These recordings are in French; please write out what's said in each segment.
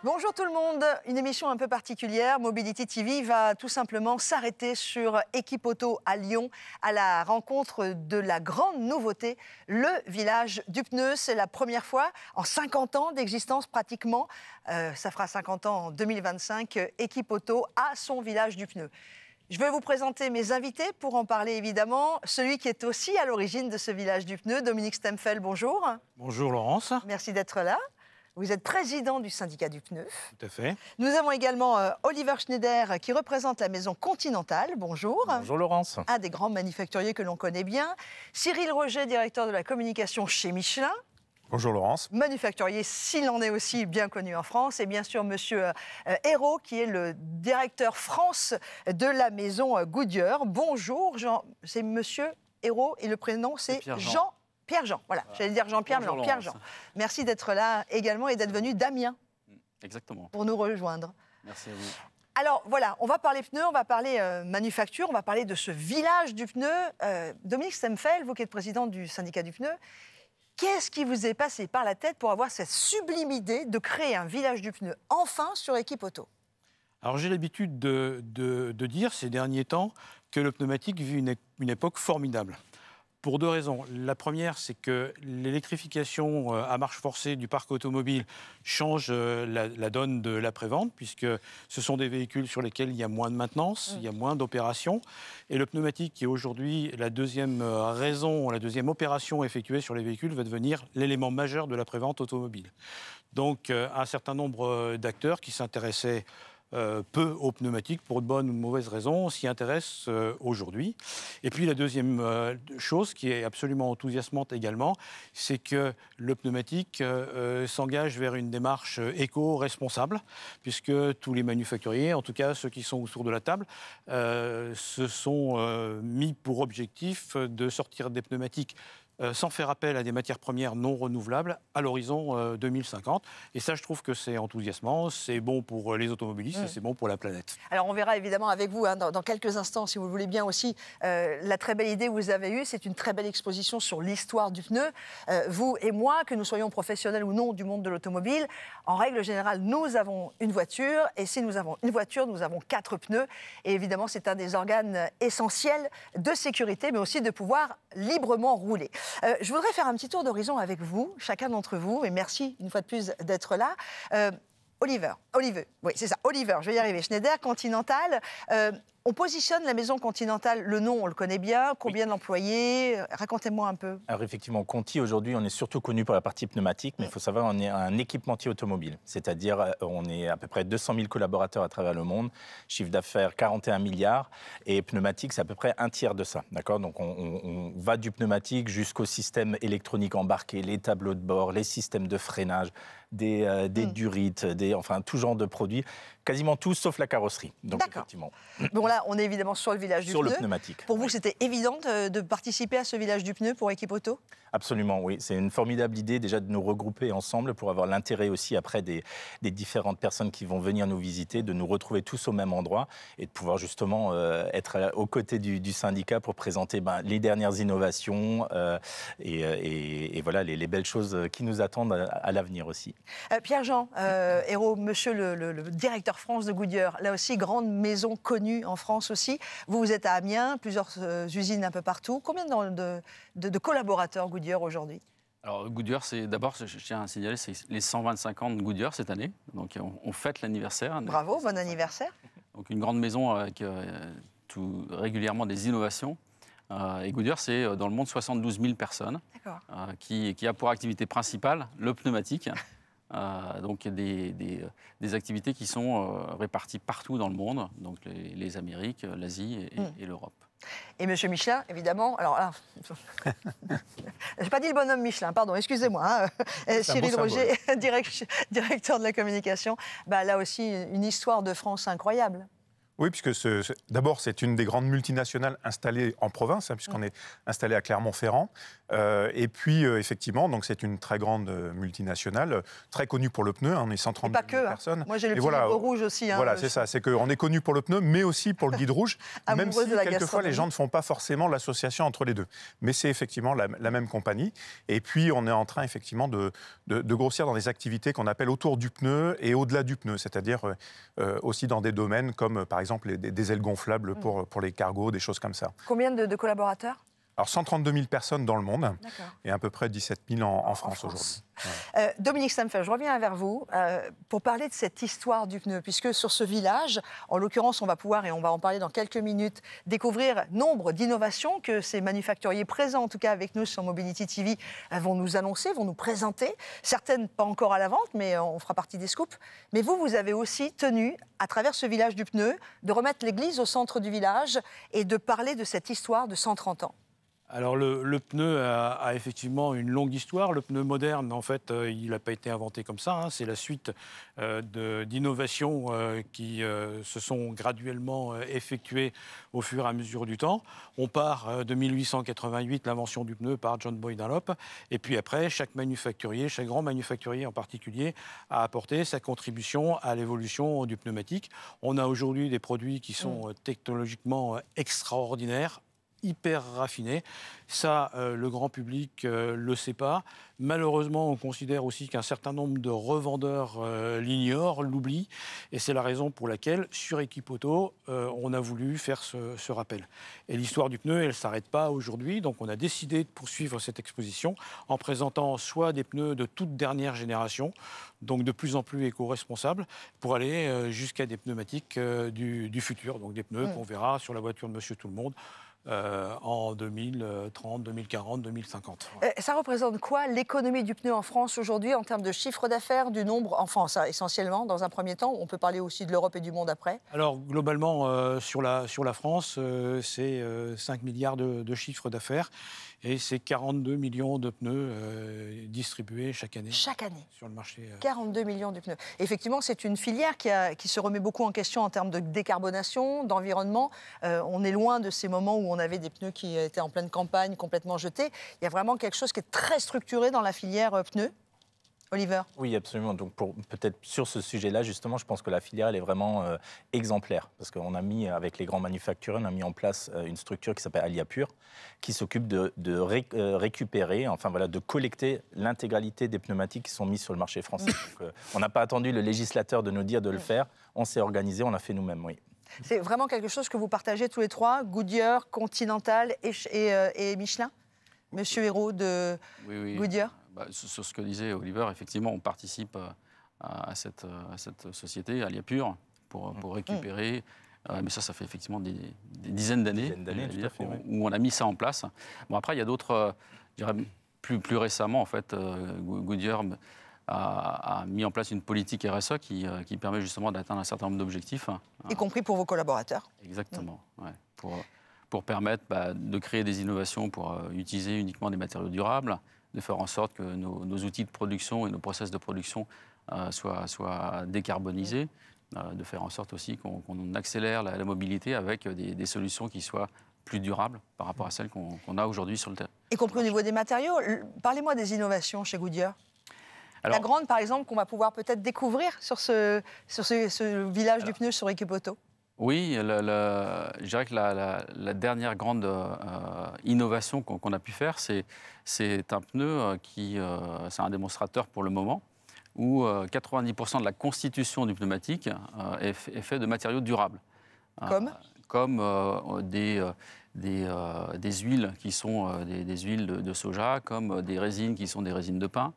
Bonjour tout le monde, une émission un peu particulière. Mobility TV va tout simplement s'arrêter sur Equipauto à Lyon à la rencontre de la grande nouveauté, le village du pneu. C'est la première fois en 50 ans d'existence pratiquement, ça fera 50 ans en 2025, Equipauto a son village du pneu. Je vais vous présenter mes invités pour en parler évidemment. Celui qui est aussi à l'origine de ce village du pneu, Dominique Stemfel, bonjour. Bonjour Laurence. Merci d'être là. Vous êtes président du syndicat du pneu. Tout à fait. Nous avons également Oliver Schneider qui représente la maison Continental. Bonjour. Bonjour Laurence. Un des grands manufacturiers que l'on connaît bien. Cyril Roger, directeur de la communication chez Michelin. Bonjour Laurence. Manufacturier, s'il en est aussi, bien connu en France. Et bien sûr, monsieur Hérault, qui est le directeur France de la maison Goodyear. Bonjour, c'est monsieur Hérault et le prénom c'est Jean. Pierre-Jean, voilà. J'allais dire Jean-Pierre, mais non, Pierre-Jean. Merci d'être là également et d'être venu d'Amiens. Exactement. Pour nous rejoindre. Merci à vous. Alors voilà, on va parler pneus, on va parler manufacture, on va parler de ce village du pneu. Dominique Stemfel, vous qui êtes président du syndicat du pneu, qu'est-ce qui vous est passé par la tête pour avoir cette sublime idée de créer un village du pneu, enfin sur Equipauto? Alors j'ai l'habitude de dire ces derniers temps que le pneumatique vit une époque formidable. Pour deux raisons. La première, c'est que l'électrification à marche forcée du parc automobile change la donne de l'après-vente, puisque ce sont des véhicules sur lesquels il y a moins de maintenance, il y a moins d'opérations. Et le pneumatique, qui est aujourd'hui la deuxième raison, la deuxième opération effectuée sur les véhicules, va devenir l'élément majeur de l'après-vente automobile. Donc un certain nombre d'acteurs qui s'intéressaient peu aux pneumatiques, pour de bonnes ou de mauvaises raisons, s'y intéressent aujourd'hui. Et puis la deuxième chose qui est absolument enthousiasmante également, c'est que le pneumatique s'engage vers une démarche éco-responsable, puisque tous les manufacturiers, en tout cas ceux qui sont autour de la table, se sont mis pour objectif de sortir des pneumatiques sans faire appel à des matières premières non renouvelables à l'horizon 2050. Et ça, je trouve que c'est enthousiasmant, c'est bon pour les automobilistes et c'est bon pour la planète. Alors, on verra évidemment avec vous, dans quelques instants, si vous le voulez bien aussi, la très belle idée que vous avez eue. C'est une très belle exposition sur l'histoire du pneu. Vous et moi, que nous soyons professionnels ou non du monde de l'automobile, en règle générale, nous avons une voiture. Et si nous avons une voiture, nous avons 4 pneus. Et évidemment, c'est un des organes essentiels de sécurité, mais aussi de pouvoir librement rouler. Je voudrais faire un petit tour d'horizon avec vous, chacun d'entre vous, et merci une fois de plus d'être là. Oliver, oui c'est ça, Oliver, je vais y arriver, Schneider, Continental. On positionne la maison Continental, le nom on le connaît bien, combien d'employés? Racontez-moi un peu. Alors effectivement, Conti aujourd'hui on est surtout connu pour la partie pneumatique, mais il faut savoir on est un équipementier automobile, c'est-à-dire on est à peu près 200 000 collaborateurs à travers le monde, chiffre d'affaires 41 milliards, et pneumatique c'est à peu près un tiers de ça, d'accord? Donc on va du pneumatique jusqu'au système électronique embarqué, les tableaux de bord, les systèmes de freinage, des durites, enfin tout genre de produits, quasiment tout sauf la carrosserie. Donc effectivement. Bon là, on est évidemment sur le village du pneu. Sur le pneumatique. Pour vous, c'était évident de participer à ce village du pneu pour Equipauto? Absolument, oui. C'est une formidable idée déjà de nous regrouper ensemble pour avoir l'intérêt aussi après des différentes personnes qui vont venir nous visiter, de nous retrouver tous au même endroit et de pouvoir justement être aux côtés du syndicat pour présenter les dernières innovations et voilà les belles choses qui nous attendent à l'avenir aussi. Pierre-Jean Hérault, monsieur le directeur France de Goodyear, là aussi grande maison connue en France aussi. Vous êtes à Amiens, plusieurs usines un peu partout. Combien de collaborateurs Goodyear aujourd'hui? Alors Goodyear, c'est d'abord, je tiens à signaler, c'est les 125 ans de Goodyear cette année. Donc on fête l'anniversaire. Bravo, bon anniversaire. Donc une grande maison avec régulièrement des innovations. Et Goodyear, c'est dans le monde 72 000 personnes qui a pour activité principale le pneumatique. Donc des activités qui sont réparties partout dans le monde, donc les Amériques, l'Asie et l'Europe. Et monsieur Michelin, évidemment, alors là, j'ai pas dit le bonhomme Michelin, pardon, excusez-moi, Cyril Roger, directeur de la communication, là aussi une histoire de France incroyable. Oui, puisque d'abord, c'est une des grandes multinationales installées en province, puisqu'on est installé à Clermont-Ferrand. Et puis, effectivement, donc c'est une très grande multinationale, très connue pour le pneu. On est 130 000 personnes. Moi, j'ai le petit livre rouge aussi. Voilà, c'est ça. C'est qu'on est connu pour le pneu, mais aussi pour le guide rouge, même si quelquefois les gens ne font pas forcément l'association entre les deux. Mais c'est effectivement la même compagnie. Et puis, on est en train effectivement de grossir dans des activités qu'on appelle autour du pneu et au-delà du pneu, c'est-à-dire aussi dans des domaines comme, par exemple, des ailes gonflables pour les cargos, des choses comme ça. Combien de collaborateurs ? Alors 132 000 personnes dans le monde et à peu près 17 000 en France aujourd'hui. Ouais. Dominique Stamfel, je reviens vers vous pour parler de cette histoire du pneu, puisque sur ce village, en l'occurrence, on va pouvoir, et on va en parler dans quelques minutes, découvrir nombre d'innovations que ces manufacturiers présents, en tout cas avec nous sur Mobility TV, vont nous annoncer, vont nous présenter. Certaines pas encore à la vente, mais on fera partie des scoops. Mais vous avez aussi tenu, à travers ce village du pneu, de remettre l'église au centre du village et de parler de cette histoire de 130 ans. Alors le pneu a effectivement une longue histoire. Le pneu moderne, en fait, il n'a pas été inventé comme ça. C'est la suite d'innovations qui se sont graduellement effectuées au fur et à mesure du temps. On part de 1888, l'invention du pneu par John Boyd Dunlop. Et puis après, chaque manufacturier, chaque grand manufacturier en particulier, a apporté sa contribution à l'évolution du pneumatique. On a aujourd'hui des produits qui sont technologiquement extraordinaires, hyper raffiné. Ça, le grand public le sait pas. Malheureusement, on considère aussi qu'un certain nombre de revendeurs l'ignorent, l'oublient. Et c'est la raison pour laquelle, sur Équipe Auto, on a voulu faire ce rappel. Et l'histoire du pneu, elle ne s'arrête pas aujourd'hui. Donc, on a décidé de poursuivre cette exposition en présentant soit des pneus de toute dernière génération, donc de plus en plus éco-responsables, pour aller jusqu'à des pneumatiques du futur. Donc, des pneus qu'on verra sur la voiture de Monsieur Tout-le-Monde en 2030, 2040, 2050. Ça représente quoi l'économie du pneu en France aujourd'hui en termes de chiffre d'affaires, du nombre, en France essentiellement dans un premier temps? On peut parler aussi de l'Europe et du monde après. Alors globalement sur la France, c'est 5 milliards de chiffre d'affaires et c'est 42 millions de pneus distribués chaque année. Chaque année sur le marché. 42 millions de pneus. Effectivement, c'est une filière qui se remet beaucoup en question en termes de décarbonation, d'environnement. On est loin de ces moments où on avait des pneus qui étaient en pleine campagne, complètement jetés. Il y a vraiment quelque chose qui est très structuré dans la filière pneus. Oliver? Oui, absolument. Donc, peut-être sur ce sujet-là, justement, je pense que la filière, elle est vraiment exemplaire. Parce qu'on a mis, avec les grands manufacturiers, on a mis en place une structure qui s'appelle Aliapur, qui s'occupe de récupérer, enfin voilà, de collecter l'intégralité des pneumatiques qui sont mises sur le marché français. Donc, on n'a pas attendu le législateur de nous dire de le faire. On s'est organisé, on l'a fait nous-mêmes, oui. C'est vraiment quelque chose que vous partagez tous les trois, Goodyear, Continental et Michelin? Monsieur Hérault de Goodyear? Sur ce que disait Oliver, effectivement, on participe à cette société, Aliapur, pour récupérer. Mais ça fait effectivement des dizaines d'années où on a mis ça en place. Bon, après, il y a d'autres, je dirais, plus récemment, en fait, Goodyear a mis en place une politique RSE qui permet justement d'atteindre un certain nombre d'objectifs. Y compris pour vos collaborateurs. Exactement, ouais, pour permettre de créer des innovations pour utiliser uniquement des matériaux durables, de faire en sorte que nos outils de production et nos process de production soient décarbonisés, de faire en sorte aussi qu'on accélère la mobilité avec des solutions qui soient plus durables par rapport à celles qu'on a aujourd'hui sur le terrain. Y compris au niveau des matériaux. Parlez-moi des innovations chez Goodyear. La grande, par exemple, qu'on va pouvoir peut-être découvrir sur ce village du pneu sur Équipe Auto. Oui, je dirais que la dernière grande innovation qu'on a pu faire, c'est un pneu c'est un démonstrateur pour le moment, où 90% de la constitution du pneumatique est fait de matériaux durables. Comme des huiles qui sont des huiles de soja, comme des résines qui sont des résines de pin,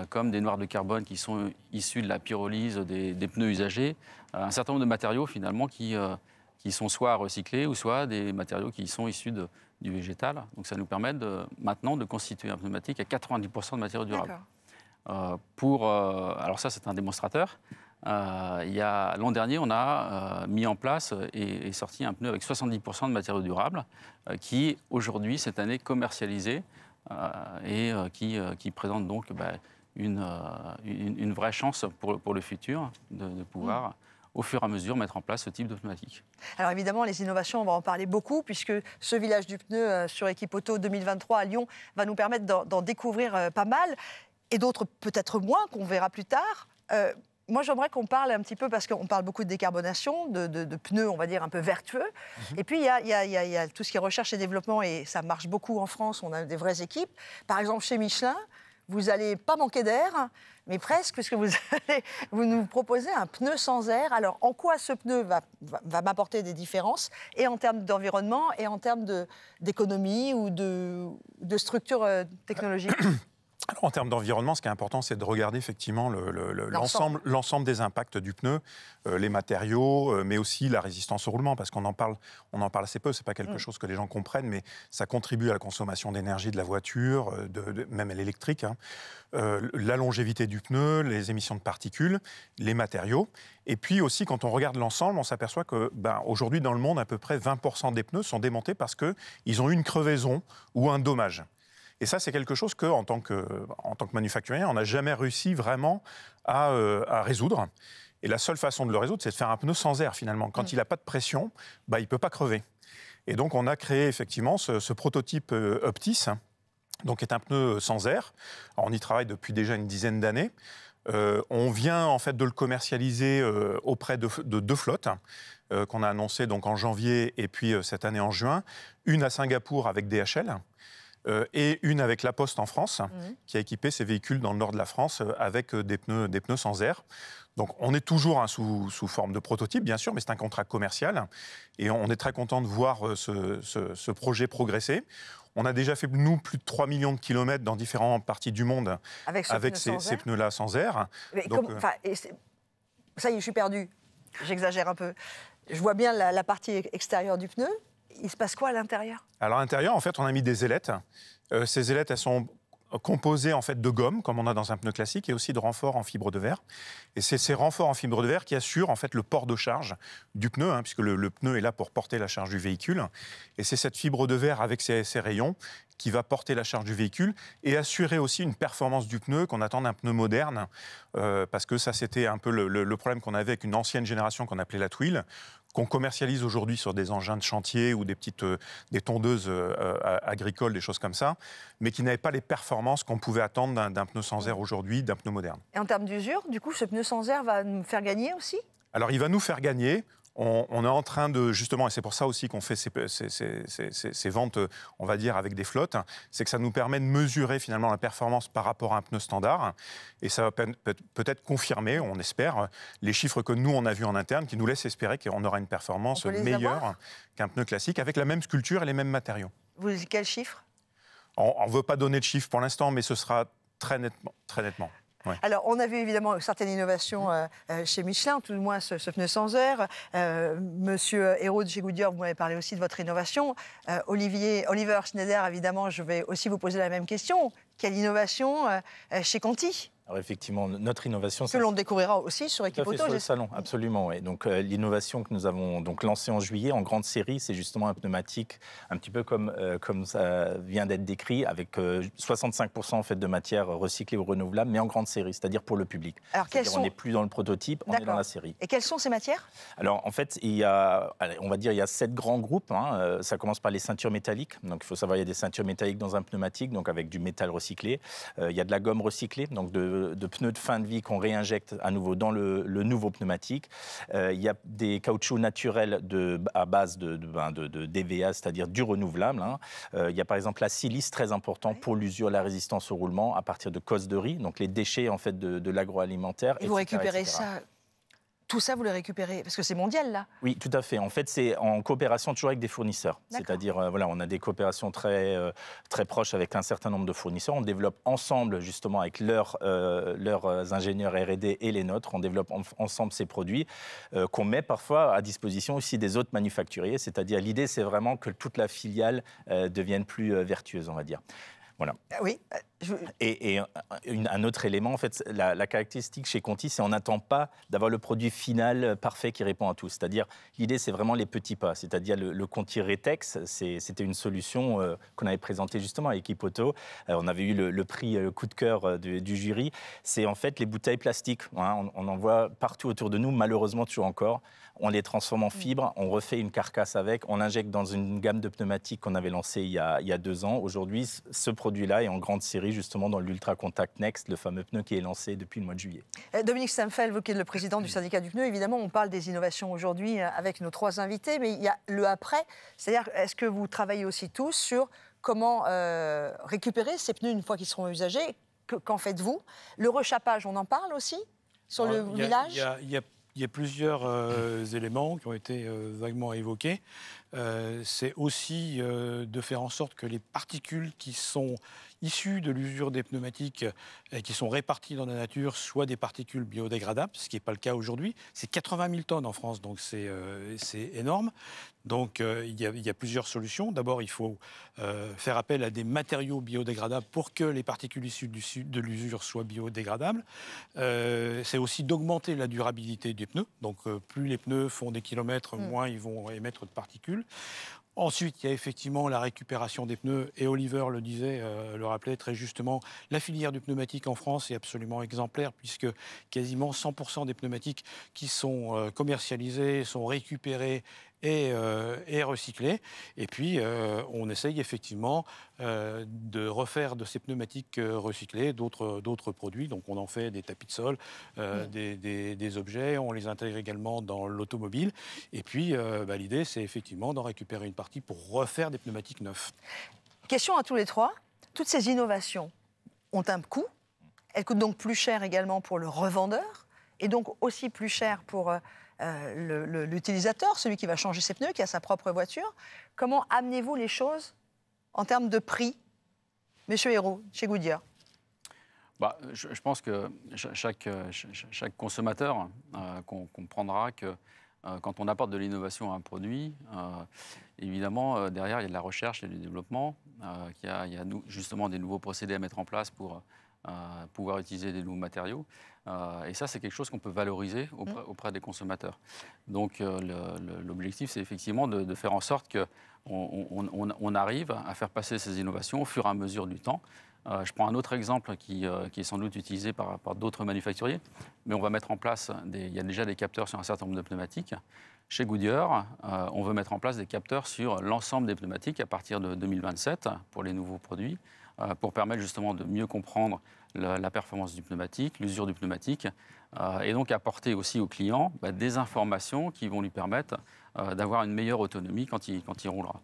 comme des noirs de carbone qui sont issus de la pyrolyse des pneus usagés, un certain nombre de matériaux finalement qui sont soit recyclés ou soit des matériaux qui sont issus du végétal. Donc ça nous permet maintenant de constituer un pneumatique à 90% de matériaux durables. Alors ça, c'est un démonstrateur. L'an dernier, on a mis en place et sorti un pneu avec 70% de matériaux durables qui, aujourd'hui, cette année, commercialisé et qui présente donc une vraie chance pour le futur de pouvoir au fur et à mesure, mettre en place ce type de pneumatique. Alors évidemment, les innovations, on va en parler beaucoup, puisque ce village du pneu sur Equip-Auto 2023 à Lyon va nous permettre d'en découvrir pas mal, et d'autres peut-être moins, qu'on verra plus tard. Moi, j'aimerais qu'on parle un petit peu, parce qu'on parle beaucoup de décarbonation, de pneus, on va dire, un peu vertueux. Et puis, il y a tout ce qui est recherche et développement, et ça marche beaucoup en France, on a des vraies équipes. Par exemple, chez Michelin, vous n'allez pas manquer d'air, mais presque, puisque vous nous proposez un pneu sans air. Alors, en quoi ce pneu va m'apporter des différences, et en termes d'environnement, et en termes d'économie ou de structure technologique? Alors, en termes d'environnement, ce qui est important, c'est de regarder effectivement l'ensemble des impacts du pneu, les matériaux, mais aussi la résistance au roulement, parce qu'on en parle assez peu. C'est pas quelque chose que les gens comprennent, mais ça contribue à la consommation d'énergie de la voiture, même à l'électrique. Hein. La longévité du pneu, les émissions de particules, les matériaux. Et puis aussi, quand on regarde l'ensemble, on s'aperçoit que aujourd'hui, dans le monde, à peu près 20% des pneus sont démontés parce qu'ils ont eu une crevaison ou un dommage. Et ça, c'est quelque chose qu'en tant que manufacturier, on n'a jamais réussi vraiment à résoudre. Et la seule façon de le résoudre, c'est de faire un pneu sans air, finalement. Quand il n'a pas de pression, il ne peut pas crever. Et donc, on a créé effectivement ce prototype Optis, donc qui est un pneu sans air. Alors, on y travaille depuis déjà une dizaine d'années. On vient en fait de le commercialiser auprès de deux flottes qu'on a annoncées donc en janvier et puis cette année en juin. Une à Singapour avec DHL. Et une avec La Poste en France, qui a équipé ses véhicules dans le nord de la France avec des pneus sans air. Donc on est toujours sous forme de prototype, bien sûr, mais c'est un contrat commercial. Et on est très content de voir ce projet progresser. On a déjà fait, nous, plus de 3 millions de kilomètres dans différentes parties du monde avec ces pneus-là sans air. Donc, ça y est, je suis perdu. J'exagère un peu. Je vois bien la partie extérieure du pneu. Il se passe quoi à l'intérieur? Alors, à l'intérieur, en fait, on a mis des ailettes. Ces ailettes, elles sont composées en fait de gomme, comme on a dans un pneu classique, et aussi de renforts en fibre de verre. Et c'est ces renforts en fibre de verre qui assurent en fait le port de charge du pneu, puisque le pneu est là pour porter la charge du véhicule. Et c'est cette fibre de verre avec ces rayons qui va porter la charge du véhicule et assurer aussi une performance du pneu qu'on attend d'un pneu moderne, parce que ça, c'était un peu le problème qu'on avait avec une ancienne génération qu'on appelait la Twill, qu'on commercialise aujourd'hui sur des engins de chantier ou des tondeuses agricoles, des choses comme ça, mais qui n'avaient pas les performances qu'on pouvait attendre d'un pneu sans air aujourd'hui, d'un pneu moderne. Et en termes d'usure, du coup, ce pneu sans air va nous faire gagner aussi? Alors, il va nous faire gagner. On est en train de, justement, et c'est pour ça aussi qu'on fait ces ventes, on va dire, avec des flottes, c'est que ça nous permet de mesurer finalement la performance par rapport à un pneu standard. Et ça va peut-être confirmer, on espère, les chiffres que nous, on a vus en interne, qui nous laissent espérer qu'on aura une performance meilleure qu'un pneu classique, avec la même sculpture et les mêmes matériaux. Quel chiffre? On ne veut pas donner de chiffres pour l'instant, mais ce sera très nettement. Ouais. Alors, on a vu évidemment certaines innovations chez Michelin, tout du moins ce pneu sans air. Monsieur Hérault de chez Goodyear, vous m'avez parlé aussi de votre innovation. Oliver Schneider, évidemment, je vais aussi vous poser la même question. Quelle innovation chez Conti? Alors effectivement, notre innovation... Que l'on découvrira aussi sur Equip-Auto. Sur le salon, absolument. Oui. Donc l'innovation que nous avons donc lancée en juillet, en grande série, c'est justement un pneumatique, un petit peu comme ça vient d'être décrit, avec 65% en fait de matière recyclée ou renouvelable, mais en grande série, c'est-à-dire pour le public. Alors on n'est plus dans le prototype, on est dans la série. Et quelles sont ces matières? Alors en fait, il y a 7 grands groupes. Ça commence par les ceintures métalliques. Donc il faut savoir, il y a des ceintures métalliques dans un pneumatique, donc avec du métal recyclé. Il y a de la gomme recyclée, donc de pneus de fin de vie qu'on réinjecte à nouveau dans le nouveau pneumatique. Il y a des caoutchoucs naturels à base de DVA, c'est-à-dire du renouvelable. Il y a par exemple la silice, très important pour l'usure, la résistance au roulement à partir de cosses de riz, donc les déchets en fait de l'agroalimentaire. Et vous récupérez ça? Tout ça, vous le récupérez? Parce que c'est mondial, là. Oui, tout à fait. En fait, c'est en coopération toujours avec des fournisseurs. C'est-à-dire, on a des coopérations très proches avec un certain nombre de fournisseurs. On développe ensemble, justement, avec leurs ingénieurs R&D et les nôtres, on développe ensemble ces produits qu'on met parfois à disposition aussi des autres manufacturiers. C'est-à-dire, l'idée, c'est vraiment que toute la filiale devienne plus vertueuse, on va dire. Voilà. Oui. Et un autre élément, en fait, la caractéristique chez Conti, c'est qu'on n'attend pas d'avoir le produit final parfait qui répond à tout. C'est-à-dire, l'idée, c'est vraiment les petits pas. C'est-à-dire, le Conti Retex, c'était une solution qu'on avait présentée justement à Équipe Auto. On avait eu le prix coup de cœur du jury. C'est en fait les bouteilles plastiques. Hein. On en voit partout autour de nous, malheureusement toujours encore. On les transforme en fibres, on refait une carcasse avec, on l'injecte dans une gamme de pneumatiques qu'on avait lancée il y a 2 ans. Aujourd'hui, ce produit-là est en grande série justement dans l'Ultra Contact Next, le fameux pneu qui est lancé depuis le mois de juillet. Dominique Stemfeld, vous qui êtes le président du syndicat du pneu, évidemment, on parle des innovations aujourd'hui avec nos 3 invités, mais il y a le après. C'est-à-dire, est-ce que vous travaillez aussi tous sur comment récupérer ces pneus une fois qu'ils seront usagés? Qu'en faites-vous? Le rechappage, on en parle aussi sur le village? Il y a plusieurs éléments qui ont été vaguement évoqués. C'est aussi de faire en sorte que les particules qui sont issues de l'usure des pneumatiques et qui sont réparties dans la nature soient des particules biodégradables, ce qui n'est pas le cas aujourd'hui. C'est 80 000 tonnes en France, donc c'est énorme. Donc il y a plusieurs solutions. D'abord, il faut faire appel à des matériaux biodégradables pour que les particules issues de l'usure soient biodégradables. C'est aussi d'augmenter la durabilité des pneus. Donc plus les pneus font des kilomètres, moins ils vont émettre de particules. Ensuite, il y a effectivement la récupération des pneus, et Oliver le disait, le rappelait très justement, la filière du pneumatique en France est absolument exemplaire, puisque quasiment 100% des pneumatiques qui sont commercialisés sont récupérés et recyclés. Et puis, on essaye effectivement de refaire de ces pneumatiques recyclés d'autres produits. Donc, on en fait des tapis de sol, des objets. On les intègre également dans l'automobile. Et puis, l'idée, c'est effectivement d'en récupérer une partie pour refaire des pneumatiques neufs. Question à tous les 3. Toutes ces innovations ont un coût. Elles coûtent donc plus cher également pour le revendeur et donc aussi plus cher pour l'utilisateur, celui qui va changer ses pneus, qui a sa propre voiture. Comment amenez-vous les choses en termes de prix, Monsieur Hérault, chez Goodyear? Je pense que chaque consommateur comprendra que quand on apporte de l'innovation à un produit, évidemment, derrière, il y a de la recherche, il y a du développement, il y a justement des nouveaux procédés à mettre en place pour pouvoir utiliser des nouveaux matériaux. Et ça, c'est quelque chose qu'on peut valoriser auprès des consommateurs. Donc, l'objectif, c'est effectivement de faire en sorte qu'on arrive à faire passer ces innovations au fur et à mesure du temps. Je prends un autre exemple qui est sans doute utilisé par d'autres manufacturiers, mais on va mettre en place, il y a déjà des capteurs sur un certain nombre de pneumatiques. Chez Goodyear, on veut mettre en place des capteurs sur l'ensemble des pneumatiques à partir de 2027 pour les nouveaux produits, pour permettre justement de mieux comprendre la performance du pneumatique, l'usure du pneumatique, et donc apporter aussi aux clients des informations qui vont lui permettre d'avoir une meilleure autonomie quand il roulera.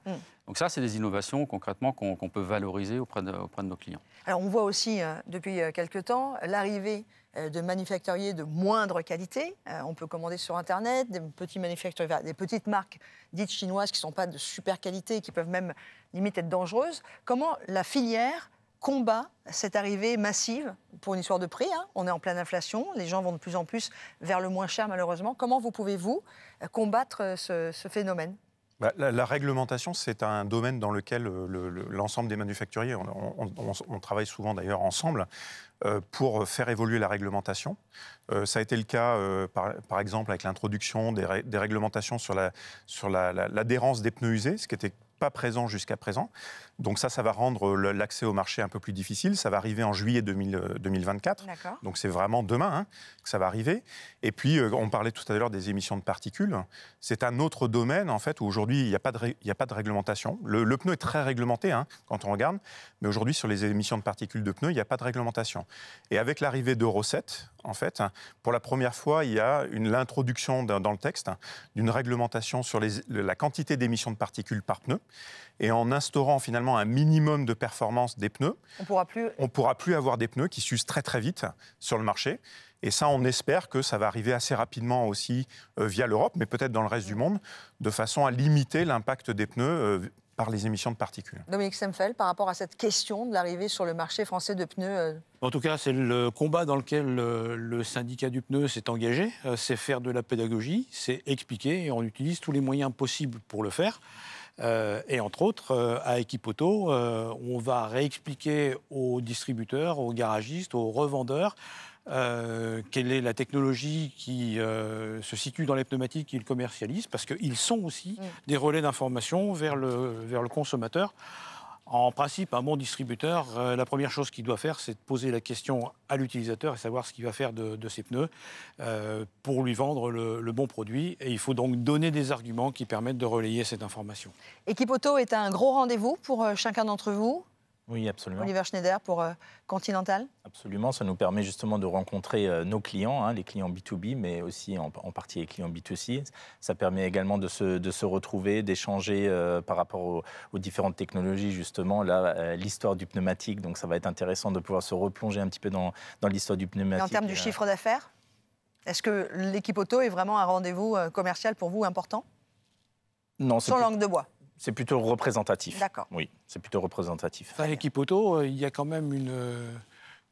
Donc ça, c'est des innovations concrètement qu'on peut valoriser auprès de nos clients. Alors on voit aussi depuis quelques temps l'arrivée de manufacturiers de moindre qualité. On peut commander sur Internet des petits manufacturiers, des petites marques dites chinoises qui ne sont pas de super qualité et qui peuvent même limite être dangereuses. Comment la filière combat cette arrivée massive pour une histoire de prix, hein. On est en pleine inflation, les gens vont de plus en plus vers le moins cher malheureusement. Comment pouvez-vous combattre ce phénomène ? La réglementation, c'est un domaine dans lequel l'ensemble des manufacturiers, on travaille souvent d'ailleurs ensemble pour faire évoluer la réglementation. Ça a été le cas, par exemple, avec l'introduction des réglementations sur l'adhérence des pneus usés, ce qui était pas présent jusqu'à présent. Donc ça va rendre l'accès au marché un peu plus difficile. Ça va arriver en juillet 2024. Donc c'est vraiment demain que ça va arriver. Et puis, on parlait tout à l'heure des émissions de particules. C'est un autre domaine, en fait, où aujourd'hui, il n'y a pas de réglementation. Le pneu est très réglementé, quand on regarde. Mais aujourd'hui, sur les émissions de particules de pneus, il n'y a pas de réglementation. Et avec l'arrivée d'Euro 7, en fait, pour la première fois, il y a l'introduction dans le texte d'une réglementation sur la quantité d'émissions de particules par pneu. Et en instaurant finalement un minimum de performance des pneus, on pourra plus avoir des pneus qui s'usent très très vite sur le marché. Et ça, on espère que ça va arriver assez rapidement aussi via l'Europe, mais peut-être dans le reste du monde, de façon à limiter l'impact des pneus par les émissions de particules. Dominique Stemfeld, par rapport à cette question de l'arrivée sur le marché français de pneus En tout cas, c'est le combat dans lequel le syndicat du pneu s'est engagé. C'est faire de la pédagogie, c'est expliquer, et on utilise tous les moyens possibles pour le faire. Et entre autres, à Equipauto, on va réexpliquer aux distributeurs, aux garagistes, aux revendeurs, quelle est la technologie qui se situe dans les pneumatiques qu'ils commercialisent, parce qu'ils sont aussi des relais d'information vers le consommateur. En principe, un bon distributeur, la première chose qu'il doit faire, c'est de poser la question à l'utilisateur et savoir ce qu'il va faire de ses pneus pour lui vendre le bon produit. Et il faut donc donner des arguments qui permettent de relayer cette information. Equipauto est un gros rendez-vous pour chacun d'entre vous. Oui, absolument. Oliver Schneider pour Continental. Absolument, ça nous permet justement de rencontrer nos clients, les clients B2B, mais aussi en partie les clients B2C. Ça permet également de se retrouver, d'échanger par rapport aux différentes technologies, justement. Là, l'histoire du pneumatique, donc ça va être intéressant de pouvoir se replonger un petit peu dans l'histoire du pneumatique. Et en termes du chiffre d'affaires, est-ce que l'Equipauto est vraiment un rendez-vous commercial pour vous important? Non, sans langue de bois. C'est plutôt représentatif. D'accord. Oui, c'est plutôt représentatif. À Equipauto, il y a quand même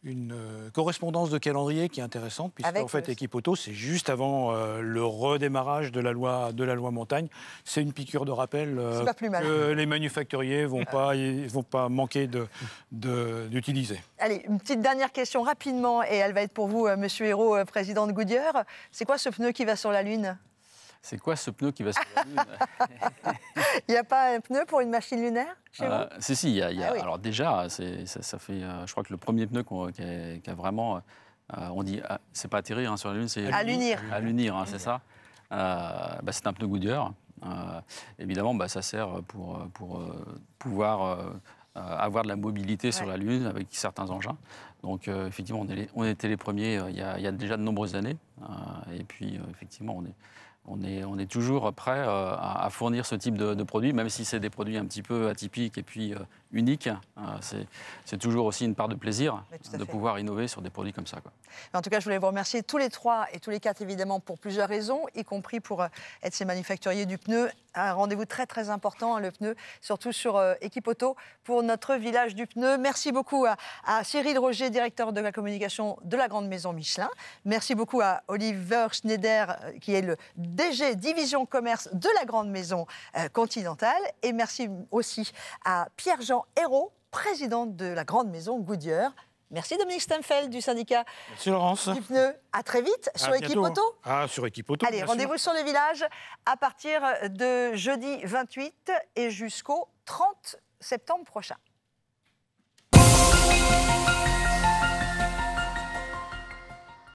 une correspondance de calendrier qui est intéressante, puisqu'en fait, Equipauto, c'est juste avant le redémarrage de la loi montagne. C'est une piqûre de rappel que les manufacturiers ne vont pas manquer d'utiliser. Allez, une petite dernière question rapidement, et elle va être pour vous, Monsieur Hérault, président de Goodyear. C'est quoi ce pneu qui va sur la Lune? C'est quoi ce pneu qui va sur la Lune? Il n'y a pas un pneu pour une machine lunaire chez vous? Si, il y a. Oui. Alors déjà, ça fait, je crois que le premier pneu qui a vraiment, on dit, c'est pas atterrir sur la Lune, c'est allunir. Allunir, c'est ça. C'est un pneu Goodyear. Évidemment, ça sert pour pouvoir avoir de la mobilité sur la Lune avec certains engins. Donc effectivement, on était les premiers il y a déjà de nombreuses années. Et puis effectivement, on est toujours prêt à fournir ce type de produits, même si c'est des produits un petit peu atypiques et puis uniques. C'est toujours aussi une part de plaisir de pouvoir innover sur des produits comme ça, quoi. En tout cas, je voulais vous remercier tous les trois et tous les quatre, évidemment, pour plusieurs raisons, y compris pour être ces manufacturiers du pneu. Un rendez-vous très, très important, le pneu, surtout sur Equipauto, pour notre village du pneu. Merci beaucoup à Cyril Roger, directeur de la communication de la Grande Maison Michelin. Merci beaucoup à Oliver Schneider, qui est le DG Division Commerce de la Grande Maison Continental. Et merci aussi à Pierre-Jean Hérault, président de la Grande Maison Goodyear. Merci Dominique Stemfeld du syndicat du pneu. À très vite sur Equipauto. Sur Equipauto. Allez, rendez-vous sur le village à partir de jeudi 28 et jusqu'au 30 septembre prochain.